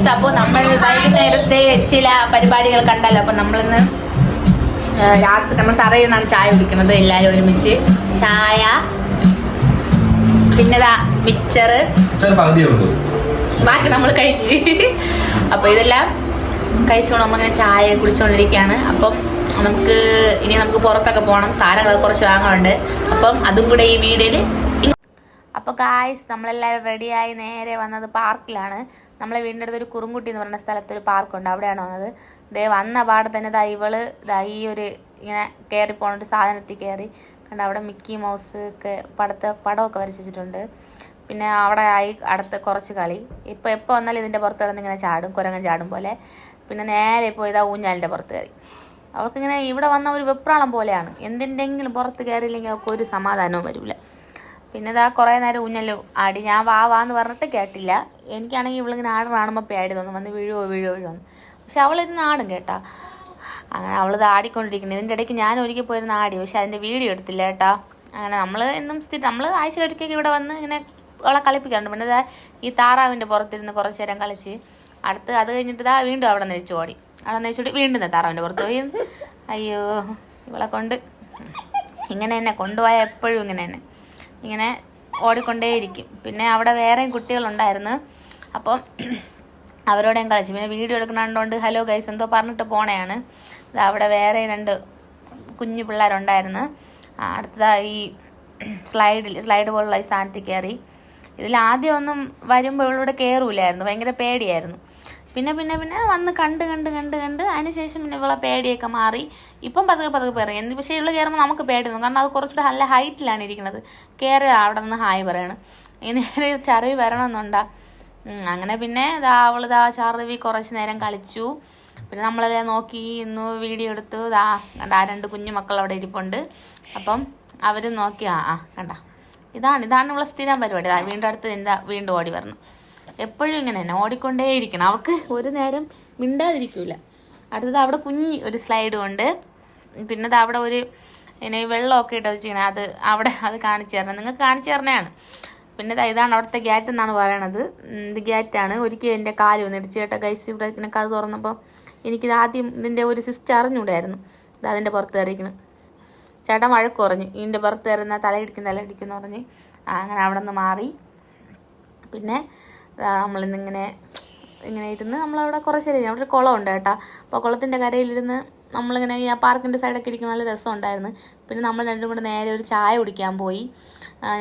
Guys, അപ്പോൾ നമ്മൾ വൈകുന്നേരത്തെ ചില പരിപാടികൾ കണ്ടല്ലോ. അപ്പോൾ നമ്മളിന്ന് രാത്രി നമ്മൾ തറയിൽ നിന്നാണ് ചായ കുടിക്കുന്നത്, എല്ലാവരും ഒരുമിച്ച്. ചായ, പിന്നെ മിക്സറ്, ബാക്കി നമ്മൾ കഴിച്ച്. അപ്പോൾ ഇതെല്ലാം കഴിച്ചോണ്ട് നമ്മളിങ്ങനെ ചായ കുടിച്ചുകൊണ്ടിരിക്കുകയാണ്. അപ്പം നമുക്ക് പുറത്തൊക്കെ പോകണം, സാധനങ്ങളൊക്കെ കുറച്ച് വാങ്ങാറുണ്ട്. അപ്പം അതും കൂടെ ഈ വീഡിയോയിൽ. അപ്പോൾ ഗായ്സ്, നമ്മളെല്ലാവരും റെഡിയായി നേരെ വന്നത് പാർക്കിലാണ്. നമ്മളെ വീടിൻ്റെ അടുത്ത് ഒരു കുറുങ്കുട്ടി എന്ന് പറയുന്ന സ്ഥലത്ത് ഒരു പാർക്കുണ്ട്, അവിടെയാണ് വന്നത്. വന്ന പാടെ തന്നെ ഇവള് ഈ ഒരു ഇങ്ങനെ കയറി പോകേണ്ട സാധനത്തിൽ കയറി കണ്ട. അവിടെ മിക്കി മൗസ് ഒക്കെ പടമൊക്കെ വരച്ചിട്ടുണ്ട്. പിന്നെ അവിടെ ആയി അടുത്ത് കുറച്ച് കളി. ഇപ്പോൾ എപ്പോൾ വന്നാലും ഇതിൻ്റെ പുറത്ത് കിടന്ന് ഇങ്ങനെ ചാടും, കുരങ്ങൻ ചാടും പോലെ. പിന്നെ നേരെ ഇപ്പോൾ ഊഞ്ഞാലിൻ്റെ പുറത്ത് കയറി. അവൾക്കിങ്ങനെ ഇവിടെ വന്ന ഒരു വെപ്രാളം പോലെയാണ്. എന്തിൻ്റെങ്കിലും പുറത്ത് കയറിയില്ലെങ്കിൽ അവൾക്ക് ഒരു സമാധാനവും വരില്ല. പിന്നെ കുറേ നേരം ഊഞ്ഞല് ആടി. ഞാൻ വാന്ന് പറഞ്ഞിട്ട് കേട്ടില്ല. എനിക്കാണെങ്കിൽ ഇവളിങ്ങനെ കാണുമ്പോൾ പേടി തോന്നും, വന്ന് വീഴുവോ. പക്ഷെ അവളിരുന്ന് ആടും കേട്ടാ. അങ്ങനെ അവളിത് ആടിക്കൊണ്ടിരിക്കുന്നത്. ഇതിൻ്റെ ഇടയ്ക്ക് ഞാൻ ഒരിക്കൽ പോയിരുന്ന ആടി, പക്ഷെ അതിൻ്റെ വീഡിയോ എടുത്തില്ല കേട്ടാ. അങ്ങനെ നമ്മൾ ആഴ്ച ഒരിക്കൽ ഇവിടെ വന്ന് ഇങ്ങനെ അവളെ കളിപ്പിക്കാറുണ്ട്. പിന്നെ ഈ താറാവിൻ്റെ പുറത്തിരുന്ന് കുറച്ച് നേരം കളിച്ച് അത് കഴിഞ്ഞിട്ട് വീണ്ടും അവിടെ നെരിച്ചോടി. വീണ്ടും താറാവിൻ്റെ പുറത്ത് പോയി. അയ്യോ, ഇവളെ കൊണ്ട് ഇങ്ങനെ തന്നെ കൊണ്ടുപോയാൽ എപ്പോഴും ഇങ്ങനെ ഓടിക്കൊണ്ടേയിരിക്കും. പിന്നെ അവിടെ വേറെയും കുട്ടികളുണ്ടായിരുന്നു. അപ്പം അവരോടെയും കളിച്ചു. പിന്നെ വീഡിയോ എടുക്കണോണ്ട് ഹലോ ഗൈസ് എന്തോ പറഞ്ഞിട്ട് പോണയാണ്. അവിടെ വേറെ 2 കുഞ്ഞു പിള്ളേരുണ്ടായിരുന്നു. ഈ സ്ലൈഡ് പോലുള്ള ഈ സാധനത്തിൽ കയറി. ഇതിൽ ആദ്യം ഒന്നും വരുമ്പോൾ ഇവളിവിടെ കയറൂലായിരുന്നു, ഭയങ്കര പേടിയായിരുന്നു. പിന്നെ വന്ന് കണ്ട് അതിനുശേഷം പിന്നെ ഇവളെ പേടിയൊക്കെ മാറി. ഇപ്പം പതുക്കെ പറയും. പക്ഷേ ഇവള് കയറുമ്പോൾ നമുക്ക് പേടി തോന്നും, കാരണം അത് കുറച്ചുകൂടെ നല്ല ഹൈറ്റിലാണ് ഇരിക്കുന്നത്. കയറി അവിടെ നിന്ന് ഹായ് പറയണം. ഇനി ചറിവി വരണമെന്നുണ്ടാ. അങ്ങനെ പിന്നെ അവള് ചറിവി കുറച്ച് നേരം കളിച്ചു. പിന്നെ നമ്മളെല്ലാം നോക്കി ഇന്ന് വീഡിയോ എടുത്തു. കണ്ട 2 കുഞ്ഞു മക്കൾ അവിടെ ഇരിപ്പുണ്ട്. അപ്പം അവരും നോക്കി കണ്ട. ഇതാണ് ഇവളെ സ്ഥിരം പരിപാടി. വീണ്ടും അടുത്ത് വീണ്ടും ഓടി വരണം. എപ്പോഴും ഇങ്ങനെ തന്നെ ഓടിക്കൊണ്ടേയിരിക്കണം. അവൾക്ക് ഒരു നേരം മിണ്ടാതിരിക്കൂല. അടുത്തത് അവിടെ ഒരു സ്ലൈഡും ഉണ്ട്. പിന്നെ അവിടെ ഒരു വെള്ളമൊക്കെ ഇട്ട് വെച്ചിങ്ങനെ അത് കാണിച്ചു തരണം. നിങ്ങൾക്ക് കാണിച്ചു തരണയാണ്. പിന്നെ ഇതാണ് അവിടുത്തെ ഗേറ്റ് എന്നാണ് പറയണത്. ഇത് ഗേറ്റാണ്. ഒരിക്കൽ എൻ്റെ കാല് വന്ന് ഇടിച്ചു കേട്ടോ ഗൈസ്. ഇവിടെ ഇങ്ങനെ കഥ തുറന്നപ്പോൾ എനിക്കിത് ആദ്യം ഇതിൻ്റെ ഒരു സിസ്റ്റർ അറിഞ്ഞൂടായിരുന്നു. അതിൻ്റെ പുറത്ത് കയറിയിരിക്കണം. ചേട്ടൻ വഴക്ക് കുറഞ്ഞു, ഇതിൻ്റെ പുറത്ത് കയറുന്ന തലയിടിക്കുന്നു പറഞ്ഞ്. അങ്ങനെ അവിടെ നിന്ന് മാറി. പിന്നെ നമ്മളിന്നിങ്ങനെ ഇരുന്ന് നമ്മളവിടെ കുറച്ച് നേരം, അവിടെ ഒരു കുളമുണ്ട് കേട്ടോ. അപ്പോൾ കുളത്തിൻ്റെ കരയിലിരുന്ന് നമ്മളിങ്ങനെ ആ പാർക്കിൻ്റെ സൈഡൊക്കെ ഇരിക്കുന്ന നല്ല രസമുണ്ടായിരുന്നു. പിന്നെ നമ്മൾ രണ്ടും കൂടെ നേരെ ഒരു ചായ കുടിക്കാൻ പോയി.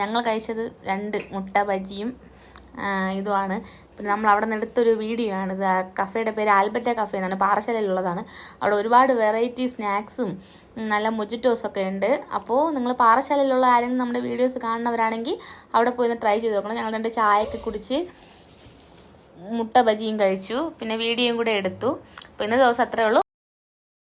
ഞങ്ങൾ കഴിച്ചത് 2 മുട്ട ബജിയും ഇതുമാണ്. പിന്നെ നമ്മൾ അവിടെ നിന്ന് എടുത്തൊരു വീഡിയോ ആണ്. ഇത് കഫേയുടെ പേര് ആൽബർട്ട കഫേ എന്നാണ്, പാറശാലയിലുള്ളതാണ്. അവിടെ ഒരുപാട് വെറൈറ്റി സ്നാക്സും നല്ല മൊജിറ്റോസൊക്കെ ഉണ്ട്. അപ്പോൾ നിങ്ങൾ പാറശാലയിലുള്ള ആരെങ്കിലും നമ്മുടെ വീഡിയോസ് കാണുന്നവരാണെങ്കിൽ അവിടെ പോയി ട്രൈ ചെയ്ത് നോക്കണം. ഞങ്ങൾ 2 ചായയൊക്കെ കുടിച്ച് മുട്ട ബജിയും കഴിച്ചു. പിന്നെ വീഡിയോയും കൂടെ എടുത്തു. അപ്പോൾ ഇന്നത്തെ ദിവസം അത്രേ ഉള്ളൂ.